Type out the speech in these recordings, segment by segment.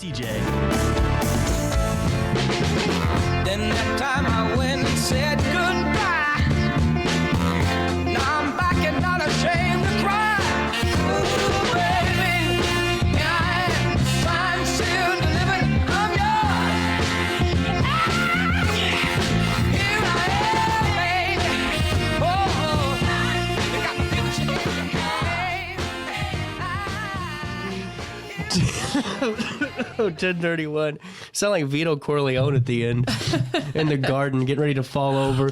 CJ. Then that time I went and said goodbye. Now I'm back and not ashamed to cry. Ooh, baby, here I am, signed, sealed, delivered, I'm yours. Here I am, baby. Oh, you got the future in your Oh, 10:31. Sound like Vito Corleone at the end in the garden, getting ready to fall over.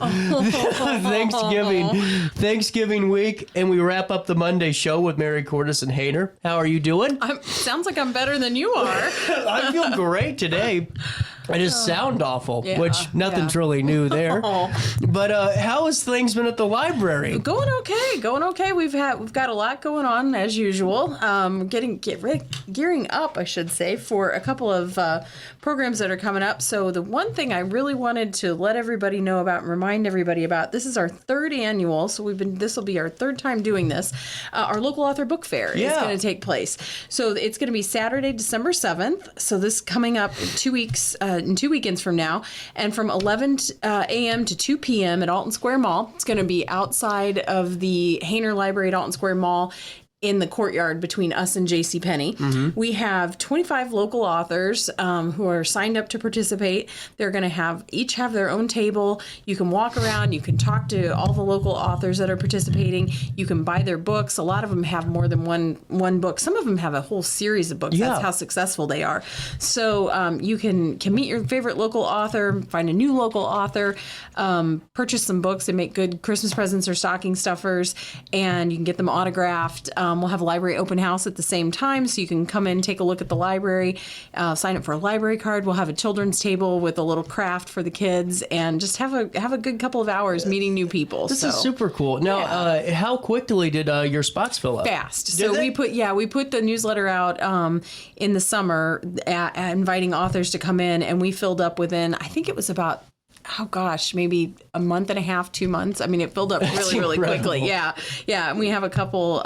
Thanksgiving week, and we wrap up the Monday show with Mary Cordes and Hayner. How are you doing? Sounds like I'm better than you are. I feel great today. I just sound awful, Yeah, which nothing's really new there. But how has things been at the library? Going okay. We've got a lot going on as usual. Gearing up, I should say, for a couple of programs that are coming up. So the one thing I really wanted to let everybody know about and remind everybody about, this is our third annual, so this will be our third time doing this. Our local author book fair is going to take place. So it's going to be Saturday, December 7th. So this coming up in 2 weeks, in 2 weekends from now, and from 11 a.m. to 2 p.m. at Alton Square Mall. It's going to be outside of the Hayner Library at Alton Square Mall, in the courtyard between us and JCPenney. Mm-hmm. We have 25 local authors who are signed up to participate. They're going to each have their own table. You can walk around. You can talk to all the local authors that are participating. You can buy their books. A lot of them have more than one book. Some of them have a whole series of books. Yeah. That's how successful they are. So you can meet your favorite local author, find a new local author, purchase some books and make good Christmas presents or stocking stuffers, and you can get them autographed. We'll have a library open house at the same time, so you can come in, take a look at the library, sign up for a library card. We'll have a children's table with a little craft for the kids, and just have a good couple of hours meeting new people. This is super cool. Now, how quickly did your spots fill up? Fast. So we put the newsletter out in the summer, inviting authors to come in, and we filled up within, I think it was about, maybe a month and a half, 2 months. I mean, it filled up really quickly. Yeah. And we have a couple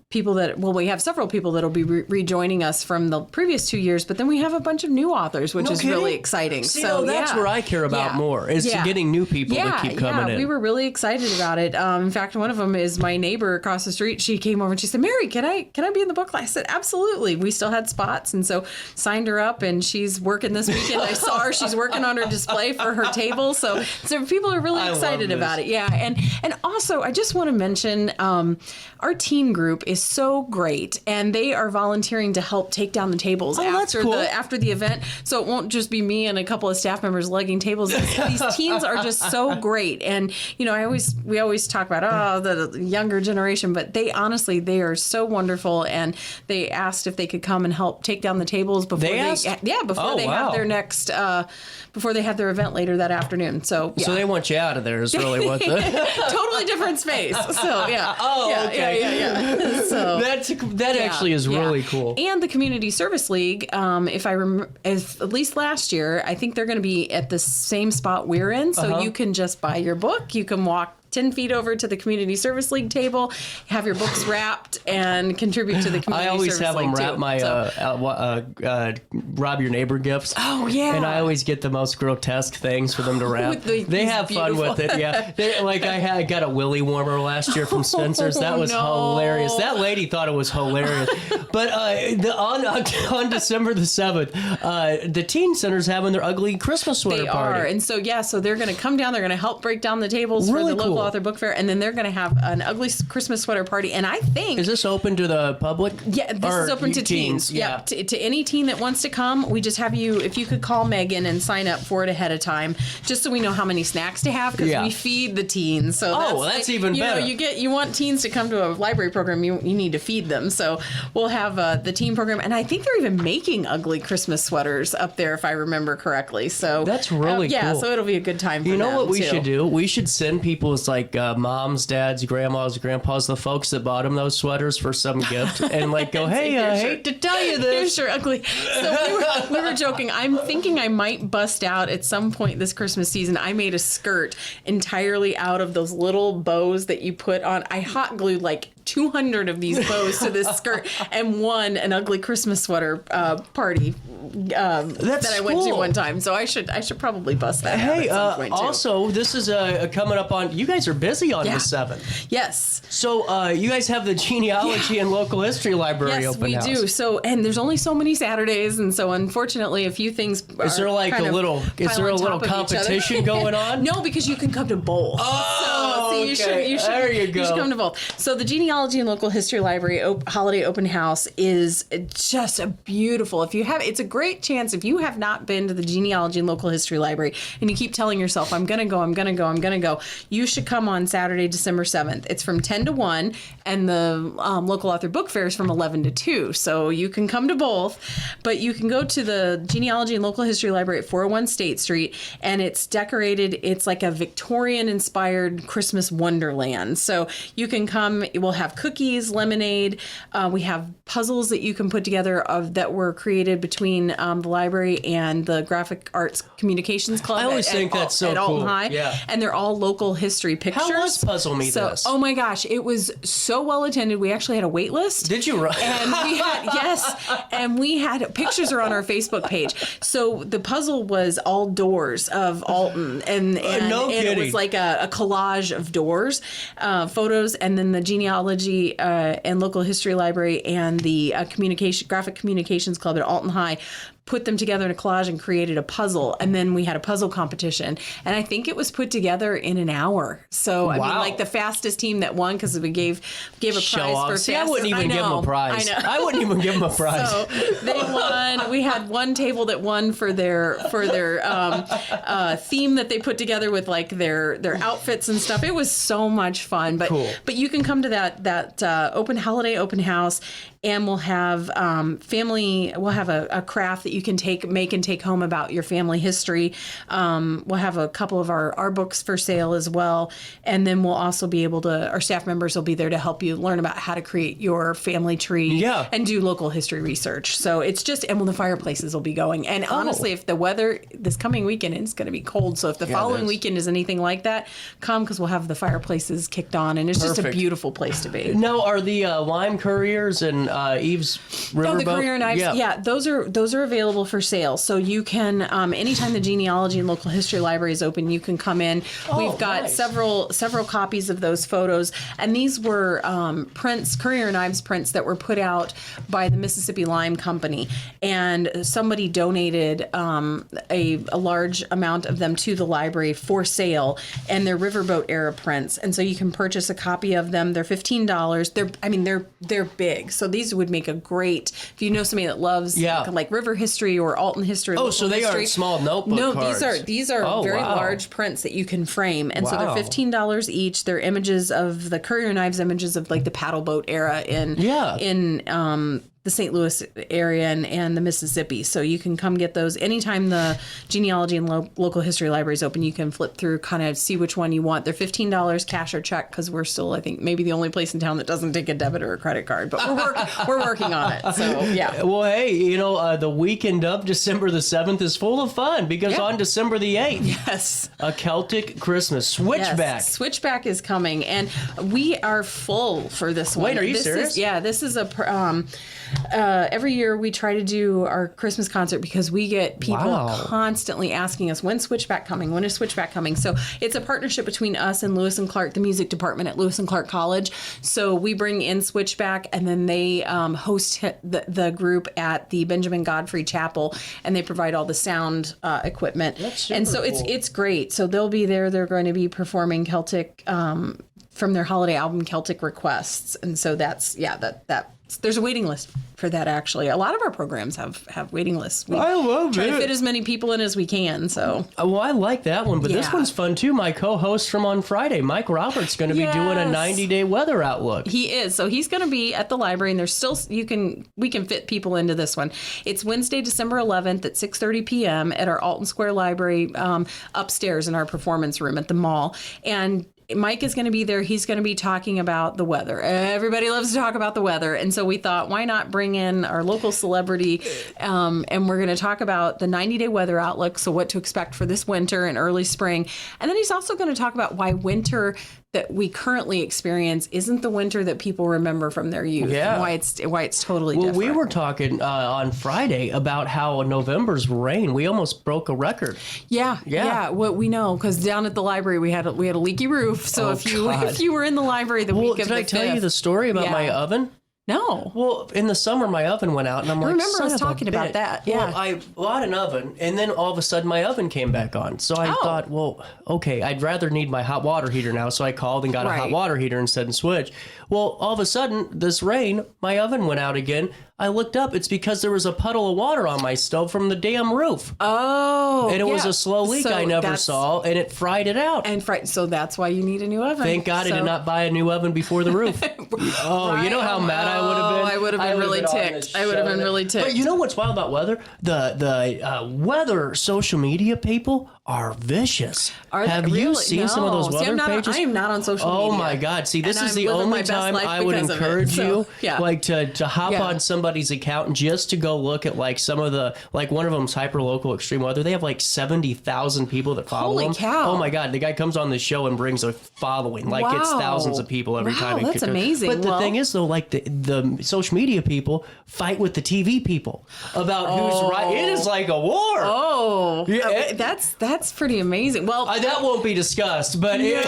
people we have several people that'll be rejoining us from the previous 2 years, but then we have a bunch of new authors, which is really exciting. That's where I care about more, is getting new people to keep coming in. We were really excited about it. In fact, one of them is my neighbor across the street. She came over and she said, "Mary, can I be in the book club?" I said, "Absolutely." We still had spots, and so signed her up, and she's working this weekend. I saw her. She's working on her display for her table. So people are really excited about it. Yeah. And also, I just want to mention our teen group is so great, and they are volunteering to help take down the tables after the event. So it won't just be me and a couple of staff members lugging tables. These teens are just so great. And, we always talk about, the younger generation, but they are so wonderful. And they asked if they could come and help take down the tables before they have their next, before they have their event later that afternoon. So they want you out of there is really what totally different space. So okay. Yeah. So that actually is really cool. And the Community Service League, if I remember, at least last year, I think they're going to be at the same spot we're in. So you can just buy your book. You can walk 10 feet over to the Community Service League table, have your books wrapped, and contribute to the Community Service League. I always have them wrap my rob your neighbor gifts. Oh, yeah. And I always get the most grotesque things for them to wrap. They have fun with it, yeah. I got a willy warmer last year from Spencer's. That was hilarious. That lady thought it was hilarious. But on December the 7th, the Teen Center's having their ugly Christmas sweater party. They are. And so they're going to come down. They're going to help break down the tables for the local author book fair, and then they're going to have an ugly Christmas sweater party. And I think, is this open to the public? Yeah, this is open to teens. Yeah, to any teen that wants to come. We just have you, if you could call Megan and sign up for it ahead of time, just so we know how many snacks to have, because we feed the teens. So that's even better. You want teens to come to a library program, you need to feed them. So we'll have the teen program, and I think they're even making ugly Christmas sweaters up there, if I remember correctly. So that's really cool. Yeah, so it'll be a good time for them. You know what we should do? We should send people like moms, dads, grandmas, grandpas, the folks that bought them those sweaters for some gift, and go, "Hey, I hate to tell you this. Here's your ugly." So we were joking. I'm thinking I might bust out at some point this Christmas season. I made a skirt entirely out of those little bows that you put on. I hot glued 200 of these bows to this skirt and won an ugly Christmas sweater party that I went to one time. So I should probably bust that out at some point, too. Also, this is coming up on, you guys are busy on the 7th. Yes. So you guys have the Genealogy and Local History Library open house. Yes, we do. So, and there's only so many Saturdays, and so unfortunately a few things is there like a little competition going on? No, because you can come to both. Oh, so you should there you go. You should come to both. So the Genealogy and Local History Library Holiday Open House is just a beautiful. It's a great chance if you have not been to the Genealogy and Local History Library and you keep telling yourself, I'm going to go, you should come on Saturday, December 7th. It's from 10 to 1, and the local author book fair is from 11 to 2. So you can come to both, but you can go to the Genealogy and Local History Library at 401 State Street, and it's decorated. It's like a Victorian-inspired Christmas wonderland. So you can come. We'll have cookies, lemonade. We have puzzles that you can put together that were created between the library and the Graphic Arts Communications Club. I always think that's so at cool. Alton High. Yeah. And they're all local history pictures. How was Puzzle Me this? Oh my gosh, it was so well attended. We actually had a wait list. Did you? And we had pictures are on our Facebook page. So the puzzle was all doors of Alton, and it was like a collage of doors, photos, and then the Genealogy and Local History Library and the Graphic Communications Club at Alton High put them together in a collage and created a puzzle. And then we had a puzzle competition. And I think it was put together in an hour. So, I mean, like the fastest team that won, because we gave a prize for fastest. I wouldn't even give them a prize. I wouldn't even give them a prize. So they won. We had one table that won for their theme that they put together with like their outfits and stuff. It was so much fun. But cool. But you can come to that holiday open house. And we'll have we'll have a craft that you can make and take home about your family history. We'll have a couple of our books for sale as well. And then we'll also be able to, our staff members will be there to help you learn about how to create your family tree and do local history research. So it's and the fireplaces will be going. And honestly, if the weather this coming weekend is going to be cold, so if the following weekend is anything like that, come, because we'll have the fireplaces kicked on. And it's just a beautiful place to be. Now, are the lime couriers and Eve's Riverboat? The courier knives. Yeah, those are available for sale. So you can anytime the Genealogy and Local History Library is open, you can come in. We've got several copies of those photos, and these were courier knives prints that were put out by the Mississippi Lime Company, and somebody donated a large amount of them to the library for sale, and they're Riverboat era prints, and so you can purchase a copy of them. They're $15. They're big, so these would make a great, if you know somebody that loves like river history or Alton history. So they aren't small notebook cards. These are very large prints that you can frame, and so they're $15 each. They're images of the courier knives, images of like the paddle boat era in the St. Louis area and the Mississippi. So you can come get those anytime the Genealogy and Local History Library is open. You can flip through, kind of see which one you want. They're $15 cash or check, because we're still, I think, maybe the only place in town that doesn't take a debit or a credit card. But we're working on it. So yeah. Well, hey, the weekend of December the 7th is full of fun, because on December the 8th, a Celtic Christmas Switchback. Yes, Switchback is coming, and we are full for this one. Wait, are you serious? This is a every year we try to do our Christmas concert, because we get people constantly asking us, when's Switchback coming? When is Switchback coming? So it's a partnership between us and Lewis and Clark, the music department at Lewis and Clark College. So we bring in Switchback, and then they host the group at the Benjamin Godfrey Chapel, and they provide all the sound equipment. And so cool. it's great. So they'll be there. They're going to be performing Celtic from their holiday album, Celtic Requests. And so there's a waiting list for that, actually. A lot of our programs have waiting lists. We I love try it. to fit as many people in as we can. So well, I like that one, but this one's fun too. My co-host from on Friday, Mike Roberts, going to be doing a 90-day weather outlook. He is. So he's going to be at the library, and there's still we can fit people into this one. It's Wednesday, December 11th at 6:30 p.m. at our Alton Square Library upstairs in our performance room at the mall. And Mike is going to be there. He's going to be talking about the weather. Everybody loves to talk about the weather. And so we thought, why not bring in our local celebrity? And we're going to talk about the 90-day weather outlook, so what to expect for this winter and early spring. And then he's also going to talk about why winter that we currently experience isn't the winter that people remember from their youth. Yeah. Why it's totally Well, different. we were talking on Friday about how November's rain, we almost broke a record. Yeah. What we know, because down at the library we had a leaky roof. So if you were in the library the week of the 5th. Did I tell you the story about my oven? No. Well, in the summer, my oven went out, and I'm like, remember us talking about that. Yeah. Well, I bought an oven, and then all of a sudden, my oven came back on. So I thought, well, okay, I'd rather need my hot water heater now. So I called and got a hot water heater instead and switched. Well, all of a sudden, this rain, my oven went out again. I looked up. It's because there was a puddle of water on my stove from the damn roof. Oh. And it was a slow leak I never saw, and it fried it out. So that's why you need a new oven. Thank God I did not buy a new oven before the roof. You know how mad I would have been? I would have been really ticked. I would have been really ticked. But you know what's wild about weather? The weather social media people are vicious. Have you seen some of those weather pages? I am not on social media. Oh my God. See, this is the only time I would encourage you to hop on somebody's account and just to go look at like some of the, like one of them's hyper-local extreme weather. They have like 70,000 people that follow them. Holy cow. Oh my God. The guy comes on the show and brings a following. Like it's thousands of people every time. That's amazing. But the thing is though, like the social media people fight with the TV people about who's right. It is like a war. Oh, yeah, that's pretty amazing. Well, that won't be discussed, but no.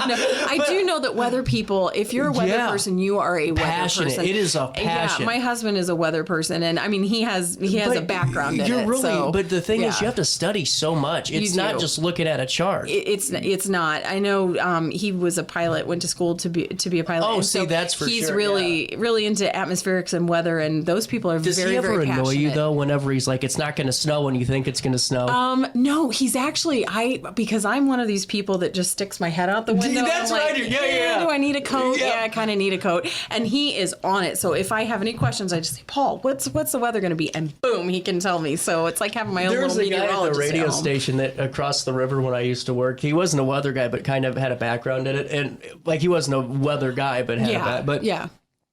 I do know that weather people. If you're a weather person, you are a weather person. It is a passion. Yeah, my husband is a weather person, and I mean he has a background in it. But the thing is, you have to study so much. It's not just looking at a chart. It's not. I know he was a pilot, went to school to be a pilot. Oh, see, that's for sure. He's really into atmospherics and weather, and those people are very, very passionate. Does he ever annoy you though? Whenever he's like, "It's not going to snow," when you think it's going to snow. No, he's actually because I'm one of these people that just sticks my head out the window. That's what I do. Yeah. Do I need a coat? Yeah, I kind of need a coat. And he is on it. So if I have any questions, I just say, Paul, what's the weather going to be? And boom, he can tell me. So it's like having my own little meteorologist. There was a guy at the radio station that across the river when I used to work. He wasn't a weather guy, but kind of had a background in it. And like he wasn't a weather guy, but had that. But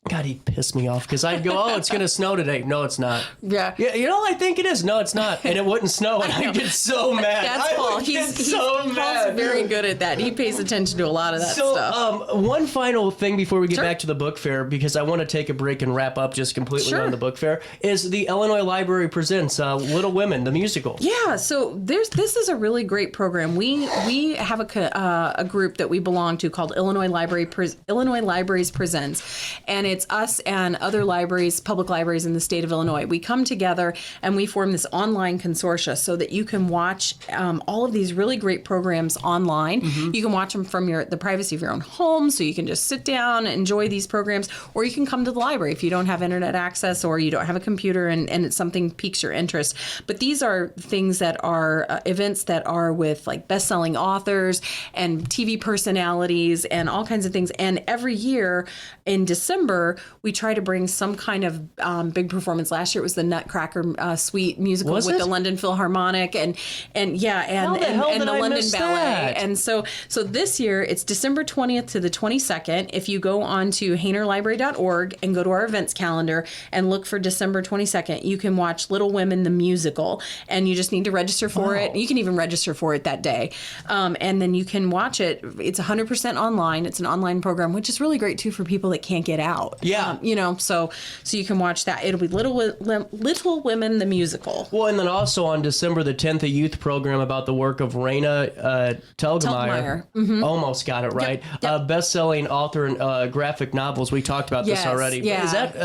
God, he'd piss me off because I'd go, "Oh, it's going to snow today." No, it's not. Yeah, you know, I think it is. No, it's not. And it wouldn't snow, and I'd get so mad. That's Paul. He's so mad. Paul's very good at that. He pays attention to a lot of that stuff. One final thing before we get back to the book fair, because I want to take a break and wrap up just completely on the book fair, is the Illinois Library presents Little Women, the musical. Yeah, so this is a really great program. We have a group that we belong to called Illinois Libraries Presents, and it's us and other libraries, public libraries in the state of Illinois. We come together and we form this online consortia so that you can watch all of these really great programs online. Mm-hmm. You can watch them from the privacy of your own home, so you can just sit down, enjoy these programs, or you can come to the library if you don't have internet access or you don't have a computer and it's something piques your interest. But these are things that are events that are with like best-selling authors and TV personalities and all kinds of things. And every year in December, we try to bring some kind of big performance. Last year it was the Nutcracker Suite musical with the London Philharmonic and the London Ballet. And so this year it's December 20th to the 22nd. If you go on to HaynerLibrary.org and go to our events calendar and look for December 22nd, you can watch Little Women the musical, and you just need to register for it. You can even register for it that day, and then you can watch it. It's 100% online. It's an online program, which is really great too for people that can't get out. Yeah. So you can watch that. It'll be Little Women the musical. Well, and then also on December the 10th, a youth program about the work of Raina Telgemeier. Mm-hmm. Almost got it right. Yep. Best-selling author and graphic novels. We talked about this already. Yeah. Is that?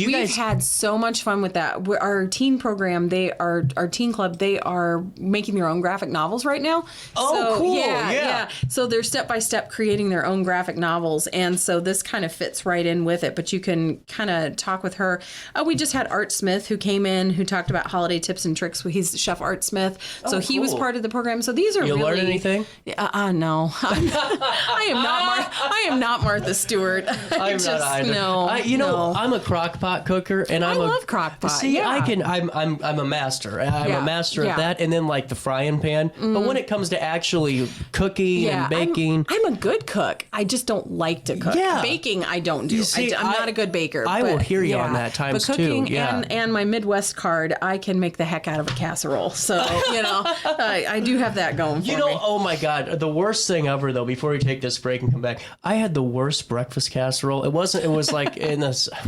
We've had so much fun with that. Our teen program, our teen club, they are making their own graphic novels right now. Oh, cool. Yeah. So they're step-by-step creating their own graphic novels, and so this kind of fits right in with it. But you can kind of talk with her. We just had Art Smith who came in who talked about holiday tips and tricks. He's Chef Art Smith, so he was part of the program. So these are you learn anything? No, I am not Martha Stewart. I'm not either. No, I'm a crock pot cooker, and I love crock pot. See, I'm a master. I'm a master at that, and then like the frying pan. Mm. But when it comes to actually cooking and baking, I'm a good cook. I just don't like to cook. Yeah. Baking, I don't don't do. See, I'm not a good baker. I will hear you on that times but cooking two. Yeah. and my Midwest card, I can make the heck out of a casserole. So, I do have that going for me. Oh my God, the worst thing ever though, before we take this break and come back, I had the worst breakfast casserole. It was like it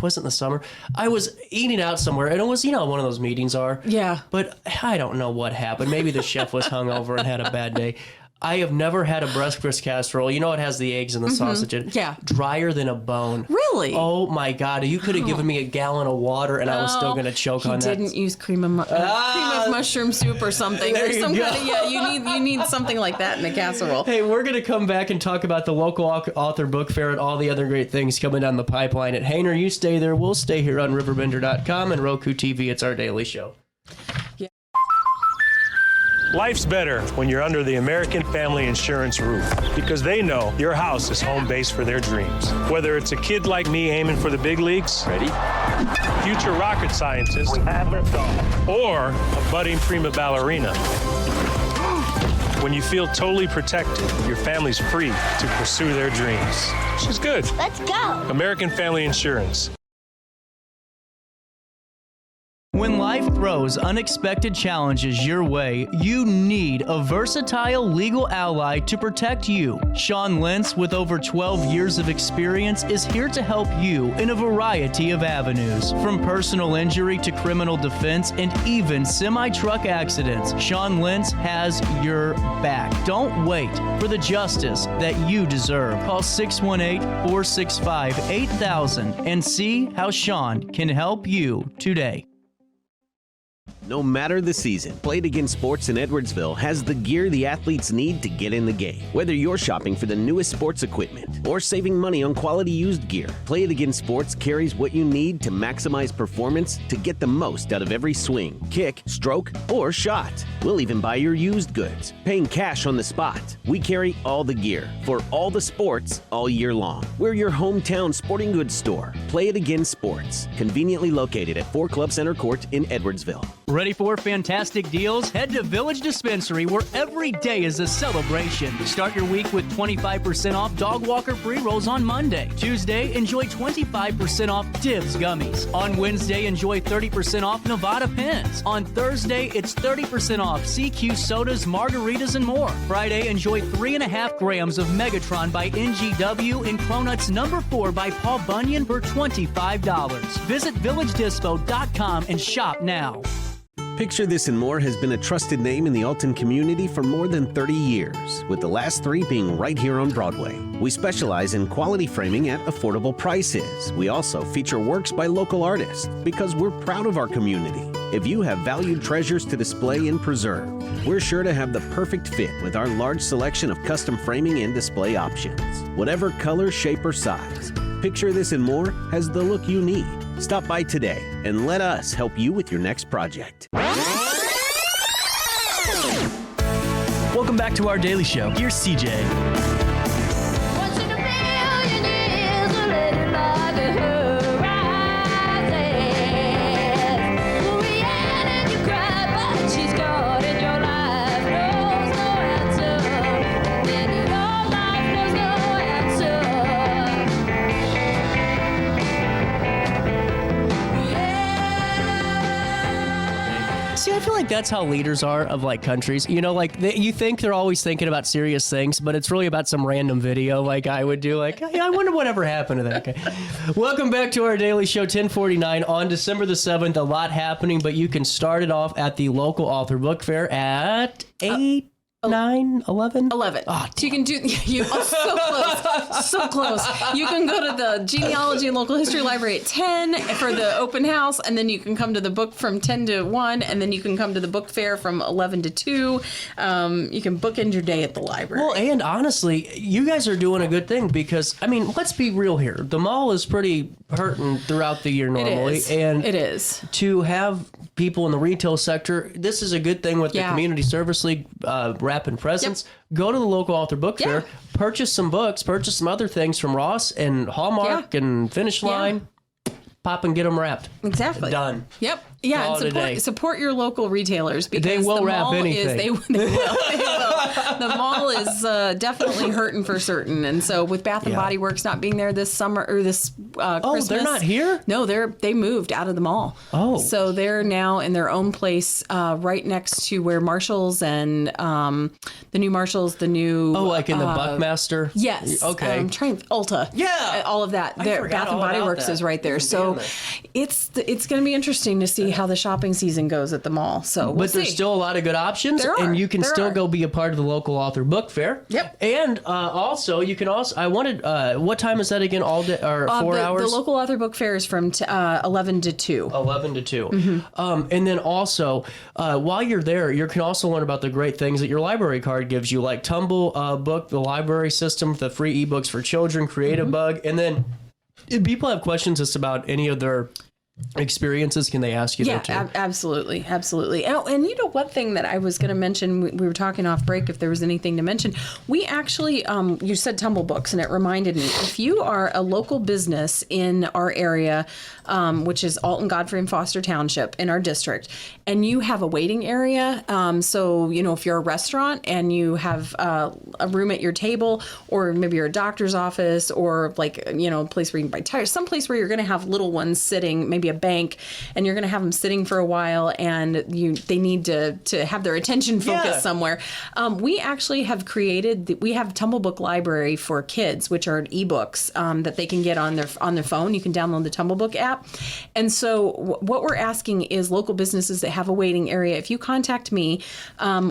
wasn't the summer. I was eating out somewhere and it was, one of those meetings are. Yeah. But I don't know what happened. Maybe the chef was hungover and had a bad day. I have never had a breakfast casserole. It has the eggs and the sausage in it. Yeah. Drier than a bone. Really? Oh my God. You could have given me a gallon of water and I was still going to choke on that. He didn't use cream of mushroom soup or something. There you go. You need something like that in a casserole. Hey, we're going to come back and talk about the local author book fair and all the other great things coming down the pipeline at Hayner. You stay there. We'll stay here on RiverBender.com and Roku TV. It's our daily show. Life's better when you're under the American Family Insurance roof because they know your house is home base for their dreams. Whether it's a kid like me aiming for the big leagues, ready? Future rocket scientist, or a budding prima ballerina. When you feel totally protected, your family's free to pursue their dreams. Which is good. Let's go. American Family Insurance. When life throws unexpected challenges your way, you need a versatile legal ally to protect you. Sean Lentz, with over 12 years of experience, is here to help you in a variety of avenues. From personal injury to criminal defense and even semi-truck accidents, Sean Lentz has your back. Don't wait for the justice that you deserve. Call 618-465-8000 and see how Sean can help you today. No matter the season, Play It Again Sports in Edwardsville has the gear the athletes need to get in the game. Whether you're shopping for the newest sports equipment or saving money on quality used gear, Play It Again Sports carries what you need to maximize performance to get the most out of every swing, kick, stroke, or shot. We'll even buy your used goods, paying cash on the spot. We carry all the gear for all the sports all year long. We're your hometown sporting goods store. Play It Again Sports, conveniently located at 4 Club Center Court in Edwardsville. Ready for fantastic deals? Head to Village Dispensary, where every day is a celebration. Start your week with 25% off Dog Walker pre-rolls on Monday. Tuesday, enjoy 25% off Divs gummies. On Wednesday, enjoy 30% off Nevada pens. On Thursday, it's 30% off CQ sodas, margaritas, and more. Friday, enjoy 3.5 grams of Megatron by NGW and Cronuts number 4 by Paul Bunyan for $25. Visit VillageDispo.com and shop now. Picture This and More has been a trusted name in the Alton community for more than 30 years, with the last 3 being right here on Broadway. We specialize in quality framing at affordable prices. We also feature works by local artists because we're proud of our community. If you have valued treasures to display and preserve, we're sure to have the perfect fit with our large selection of custom framing and display options. Whatever color, shape, or size, Picture This and More has the look you need. Stop by today and let us help you with your next project. Welcome back to our daily show. Here's CJ. Once in a million years, a lady like a horizon. We had and you cried, but she's gone in your life. Knows no answer. In your life knows no answer. See, I feel like that's how leaders are of like countries. You think they're always thinking about serious things, but it's really about some random video like I would do. Like, hey, I wonder whatever happened to that guy. Welcome back to our daily show, 1049 on December the 7th. A lot happening, but you can start it off at the local author book fair at 8. 9, 11? 11. Oh, So you can do, so close, so close. You can go to the Genealogy and Local History Library at 10 for the open house, and then you can come to the book from 10 to 1, and then you can come to the book fair from 11 to 2. You can bookend your day at the library. Well, and honestly, you guys are doing a good thing because, I mean, let's be real here. The mall is pretty hurting throughout the year normally. It is. To have people in the retail sector, this is a good thing with the Community Service League wrapping presents. Yep. Go to the local author book fair, purchase some books, purchase some other things from Ross and Hallmark and Finish Line. pop and get them wrapped. Exactly. Done. Yep. Yeah, Call it a and day. support your local retailers because They will the wrap mall anything. They will. The mall is definitely hurting for certain, and so with Bath and Yeah. Body Works not being there this summer or this Christmas, they're not here? No, they moved out of the mall. Oh. So they're now in their own place, right next to where Marshalls and the new Marshalls, the new like in the Buckmaster? Yes. Okay. I'm trying Ulta. Yeah. All of that. I There, forgot Bath and all Body about Works that. is right there. Even So being it's going to be interesting to see how the shopping season goes at the mall. So we'll But there's see. still a lot of good options, There are. and you can There still are. go be a part of the local author book fair. Yep. And also, you can also. I wanted. What time is that again? All day or 4 hours? The local author book fair is from 11 to 2. 11 to 2. Mm-hmm. And then also, while you're there, you can also learn about the great things that your library card gives you, like Tumble Book, the library system, the free ebooks for children, Creative Mm-hmm. Bug. And then if people have questions just about any of their experiences, can they ask you Yeah, there too? absolutely. And you know, one thing that I was going to mention, we were talking off break, if there was anything to mention, we actually, you said Tumble Books, and it reminded me, if you are a local business in our area, which is Alton, Godfrey, and Foster Township in our district, and you have a waiting area, so, you know, if you're a restaurant and you have a room at your table, or maybe you're a doctor's office, or like, you know, a place where you can buy tires, some place where you're going to have little ones sitting, maybe a bank, and you're going to have them sitting for a while, and they need to have their attention focused somewhere. We actually have we have Tumble Book Library for kids, which are ebooks that they can get on their phone. You can download the Tumble Book app. And so what we're asking is local businesses that have a waiting area, if you contact me,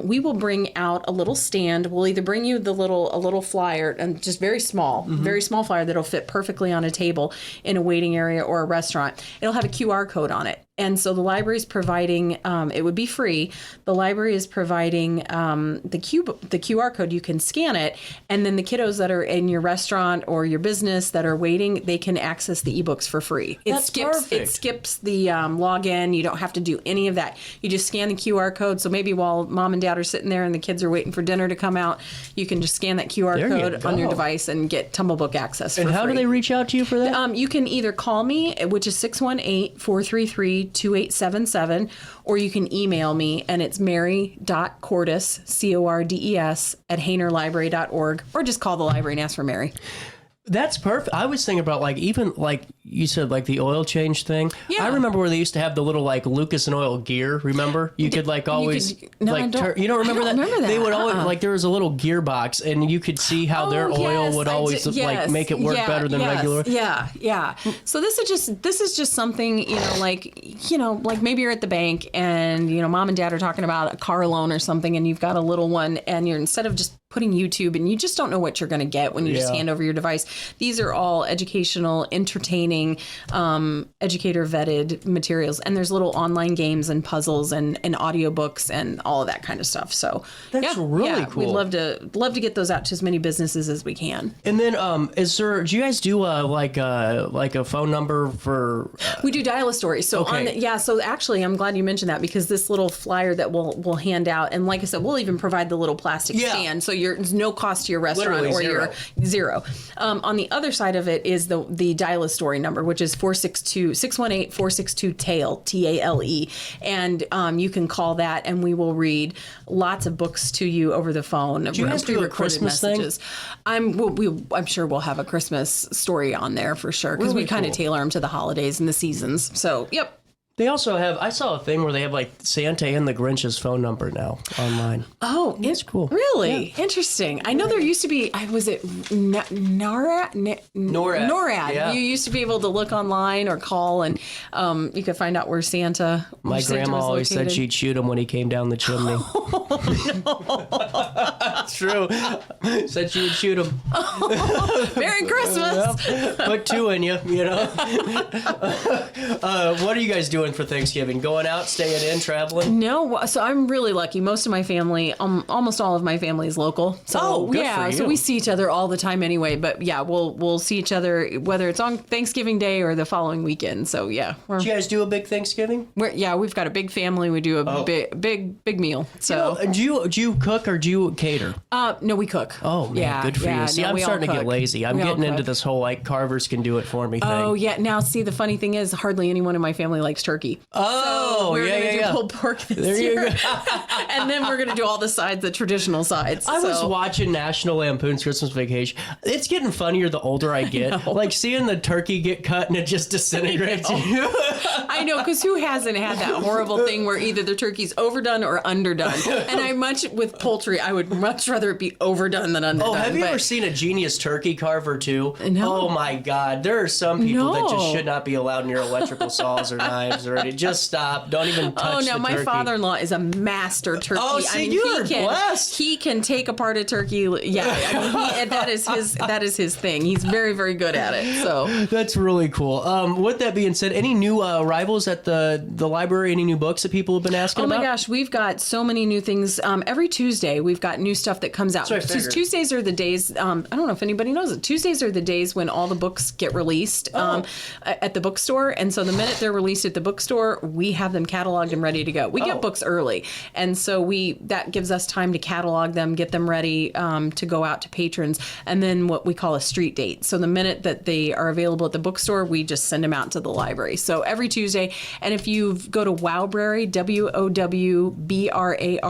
we will bring out a little stand. We'll either bring you a little flyer, and just very small flyer that'll fit perfectly on a table in a waiting area or a restaurant. It'll have a QR code on it. And so the library is providing, it would be free. The library is providing the QR code. You can scan it, and then the kiddos that are in your restaurant or your business that are waiting, they can access the ebooks for free. It skips the login. You don't have to do any of that. You just scan the QR code. So maybe while mom and dad are sitting there and the kids are waiting for dinner to come out, you can just scan that QR code on your device and get Tumble Book access for free. And how do they reach out to you for that? You can either call me, which is 618-433-2877, or you can email me, and it's mary.cordes, CORDES, at haynerlibrary.org, or just call the library and ask for Mary. That's perfect. I was thinking about even you said, the oil change thing. Yeah. I remember where they used to have the little Lucas and Oil gear. Remember? You could always you don't remember that? remember that. They would always there was a little gear box, and you could see how their oil would always make it work better than regular. Yeah. So this is just something, maybe you're at the bank and mom and dad are talking about a car loan or something, and you've got a little one, and you're, instead of just putting YouTube, and you just don't know what you're going to get when you just hand over your device. These are all educational, entertaining, educator vetted materials, and there's little online games and puzzles and audiobooks and all of that kind of stuff. So that's really cool. We'd love to get those out to as many businesses as we can. And then do you guys do a phone number for we do dial a story. So so actually I'm glad you mentioned that, because this little flyer that we'll hand out, and like I said, we'll even provide the little plastic stand, so there's no cost to your restaurant. Literally or zero. On the other side of it is the dial a story number, which is 618-462-TALE, TALE, and you can call that, and we will read lots of books to you over the phone. Do you guys do a Christmas messages. Thing? I'm sure we'll have a Christmas story on there for sure, because we kind of tailor them to the holidays and the seasons. So, yep. They also have, I saw a thing where they have Santa and the Grinch's phone number now online. Oh, it's cool. Really? Yeah. Interesting. I know there used to be, was it NORAD? NORAD. Yeah. You used to be able to look online or call, and you could find out where Santa My grandma always said she'd shoot him when he came down the chimney. That's true. Said she would shoot him. Merry Christmas. Put two in you, What are you guys doing doing for Thanksgiving? Going out, staying in, traveling? No, so I'm really lucky. Most of my family, almost all of my family is local. So good yeah, for you. so we see each other all the time anyway. But yeah, we'll see each other whether it's on Thanksgiving Day or the following weekend. So yeah, Do you guys do a big Thanksgiving? we've got a big family. We do a big meal. So Do you cook or do you cater? no, we cook. Oh, man, good for you. See, I'm starting to get lazy. I'm getting into this whole, like, carvers can do it for me thing. Oh, yeah. Now, see, the funny thing is hardly anyone in my family likes turkey. Oh, so we're going to do pulled pork this year. And then we're going to do all the sides, the traditional sides. I was watching National Lampoon's Christmas Vacation. It's getting funnier the older I get. Like, seeing the turkey get cut and it just disintegrates. I know, because who hasn't had that horrible thing where either the turkey's overdone or underdone? And with poultry, I would much rather it be overdone than underdone. Oh, have you ever seen a genius turkey carver too? No. Oh my God, there are some people that just should not be allowed near electrical saws or knives or anything. Just stop. Don't even touch the turkey. My father-in-law is a master turkey. Oh, see, you are blessed. He can take apart a turkey. Yeah, that is his thing. He's very, very good at it. So that's really cool. With that being said, any new arrivals at the library? Any new books that people have been asking about? Oh my gosh, we've got so many new things. Every Tuesday, we've got new stuff that comes out. Tuesdays are the days. I don't know if anybody knows it. Tuesdays are the days when all the books get released at the bookstore, and so the minute they're released at the bookstore, we have them cataloged and ready to go. We get books early, and so that gives us time to catalog them, get them ready to go out to patrons, and then what we call a street date. So the minute that they are available at the bookstore, we just send them out to the library. So every Tuesday, and if you go to Wowbrary, WOWBRARY,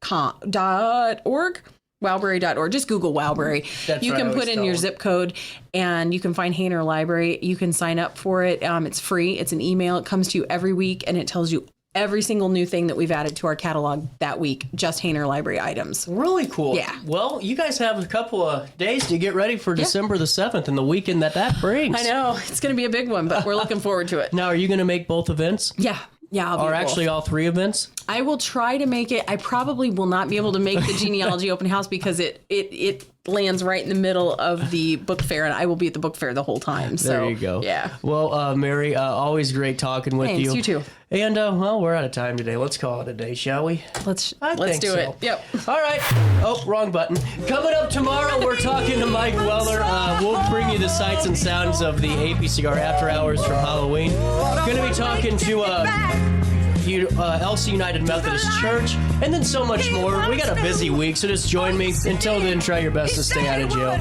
wowbrary.org. Wowbrary.org. Just Google Wowbrary. You can put in your zip code and you can find Hayner Library. You can sign up for it. It's free. It's an email. It comes to you every week and it tells you every single new thing that we've added to our catalog that week, just Hayner Library items. Really cool. Yeah. Well, you guys have a couple of days to get ready for December the 7th and the weekend that brings. I know. It's going to be a big one, but we're looking forward to it. Now, are you going to make both events? Yeah. Yeah, or actually all three events? I will try to make it. I probably will not be able to make the genealogy open house because it lands right in the middle of the book fair, and I will be at the book fair the whole time. So, there you go. Yeah. Well, Mary, always great talking with you. Thanks, you too. And, we're out of time today. Let's call it a day, shall we? Let's do so. it. Yep. All right. Oh, wrong button. Coming up tomorrow, we're talking to Mike Weller. We'll bring you the sights and sounds of the APCR After Hours from Halloween. Going to be talking to Elsie United Methodist Church, and then so much more. We got a busy week, so just join me. Until then, try your best to stay out of jail.